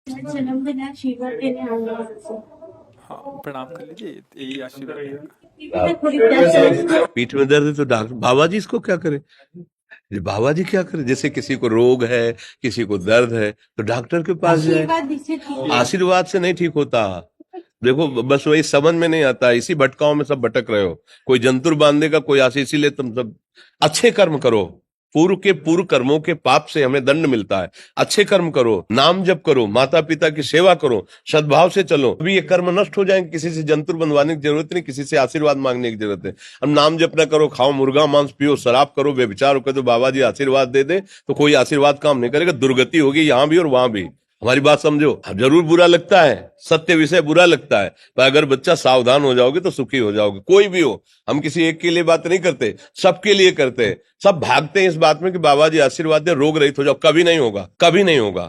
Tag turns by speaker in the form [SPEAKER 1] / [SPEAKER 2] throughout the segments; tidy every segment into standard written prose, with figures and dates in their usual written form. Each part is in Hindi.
[SPEAKER 1] जन्मदिन है, आशीर्वाद देने आऊंगा आपसे।
[SPEAKER 2] हाँ, प्रणाम कर लीजिए, यही आशीर्वाद रहेगा।
[SPEAKER 1] मैं थोड़ी प्यास
[SPEAKER 3] पीठ में दर्द है तो डॉक्टर बाबा जी इसको क्या करे? ये बाबा जी क्या करे? जैसे किसी को रोग है, किसी को दर्द है तो डॉक्टर के पास जाए।
[SPEAKER 1] आशीर्वाद दीजिए, ठीक है।
[SPEAKER 3] आशीर्वाद से नहीं ठीक होता। देखो बस वही समझ में नहीं आता, इसी भटकाओं में सब भटक रहे हो। कोई जंतुर बांध देगा, कोई आशीष, इसीलिए तुम सब अच्छे कर्म करो। पूर्व के पूर्व कर्मों के पाप से हमें दंड मिलता है। अच्छे कर्म करो, नाम जप करो, माता पिता की सेवा करो, सद्भाव से चलो। अभी ये कर्म नष्ट हो जाएंगे। किसी से जंतुर बंधवाने की जरूरत नहीं, किसी से आशीर्वाद मांगने की जरूरत है। अब नाम जप ना करो, खाओ मुर्गा मांस, पियो शराब, करो व्यभिचार करो, तो बाबा जी आशीर्वाद दे दे तो कोई आशीर्वाद काम नहीं करेगा। दुर्गति होगी यहाँ भी और वहां भी। हमारी बात समझो। जरूर बुरा लगता है, सत्य विषय बुरा लगता है, पर अगर बच्चा सावधान हो जाओगे तो सुखी हो जाओगे। कोई भी हो, हम किसी एक के लिए बात नहीं करते, सबके लिए करते हैं। सब भागते हैं इस बात में कि बाबा जी आशीर्वाद दे, रोग रहित हो जाओ। कभी नहीं होगा, कभी नहीं होगा।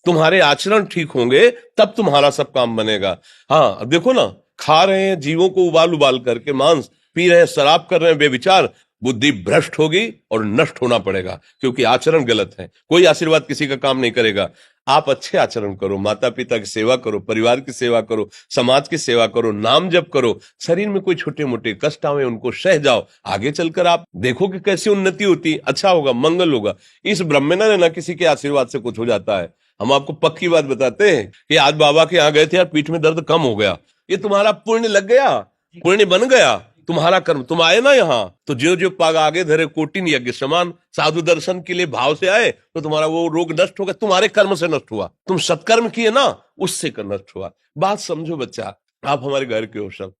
[SPEAKER 3] तुम्हारे आचरण ठीक होंगे तब तुम्हारा सब काम बनेगा। हाँ देखो ना, खा रहे हैं जीवों को उबाल उबाल करके मांस, पी रहे हैं शराब, कर रहे हैं बेविचार, बुद्धि भ्रष्ट होगी और नष्ट होना पड़ेगा, क्योंकि आचरण गलत है। कोई आशीर्वाद किसी का काम नहीं करेगा। आप अच्छे आचरण करो, माता पिता की सेवा करो, परिवार की सेवा करो, समाज की सेवा करो, नाम जप करो। शरीर में कोई छोटे मोटे कष्ट आवे उनको सह जाओ। आगे चलकर आप देखो कि कैसी उन्नति होती, अच्छा होगा, मंगल होगा। इस ब्रह्म में ना रहना किसी के आशीर्वाद से कुछ हो जाता है। हम आपको पक्की बात बताते हैं कि आज बाबा के यहाँ गए थे यार, पीठ में दर्द कम हो गया। ये तुम्हारा पुण्य लग गया, पुण्य बन गया, तुम्हारा कर्म। तुम आए ना यहाँ तो जो जो पाग आगे धरे कोटिन यज्ञ समान, साधु दर्शन के लिए भाव से आए तो तुम्हारा वो रोग नष्ट होगा। तुम्हारे कर्म से नष्ट हुआ, तुम सत्कर्म किए ना, उससे कर नष्ट हुआ। बात समझो बच्चा, आप हमारे घर के हो सब।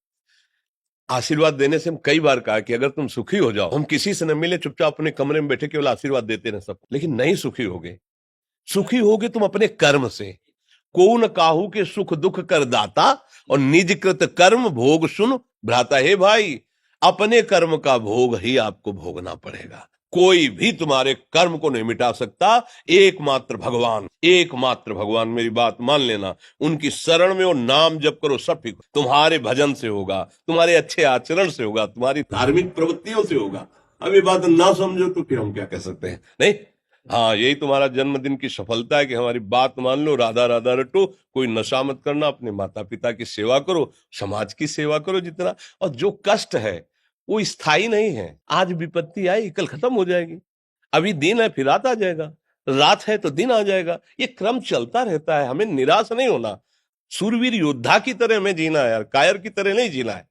[SPEAKER 3] आशीर्वाद देने से हम कई बार कहा कि अगर तुम सुखी हो जाओ, हम किसी से न मिले, चुपचाप अपने कमरे में बैठे केवल आशीर्वाद देते रहे सब। लेकिन नहीं सुखी होगे। सुखी होगे तुम अपने कर्म से। को न काहू के सुख दुख कर दाता, और निज कृत कर्म भोग सुन भ्राता। हे भाई, अपने कर्म का भोग ही आपको भोगना पड़ेगा। कोई भी तुम्हारे कर्म को नहीं मिटा सकता। एकमात्र भगवान, एकमात्र भगवान। मेरी बात मान लेना, उनकी शरण में और नाम जप करो, सब ठीक। तुम्हारे भजन से होगा, तुम्हारे अच्छे आचरण से होगा, तुम्हारी धार्मिक प्रवृत्तियों से होगा। अब ये बात ना समझो तो फिर हम क्या कह सकते हैं? नहीं, हाँ यही तुम्हारा जन्मदिन की सफलता है कि हमारी बात मान लो, राधा राधा रटो, कोई नशा मत करना, अपने माता पिता की सेवा करो, समाज की सेवा करो जितना। और जो कष्ट है वो स्थायी नहीं है। आज विपत्ति आई, कल खत्म हो जाएगी। अभी दिन है, फिर रात आ जाएगा, रात है तो दिन आ जाएगा। ये क्रम चलता रहता है, हमें निराश नहीं होना। सूरवीर योद्धा की तरह हमें जीना है यार, कायर की तरह नहीं जीना है।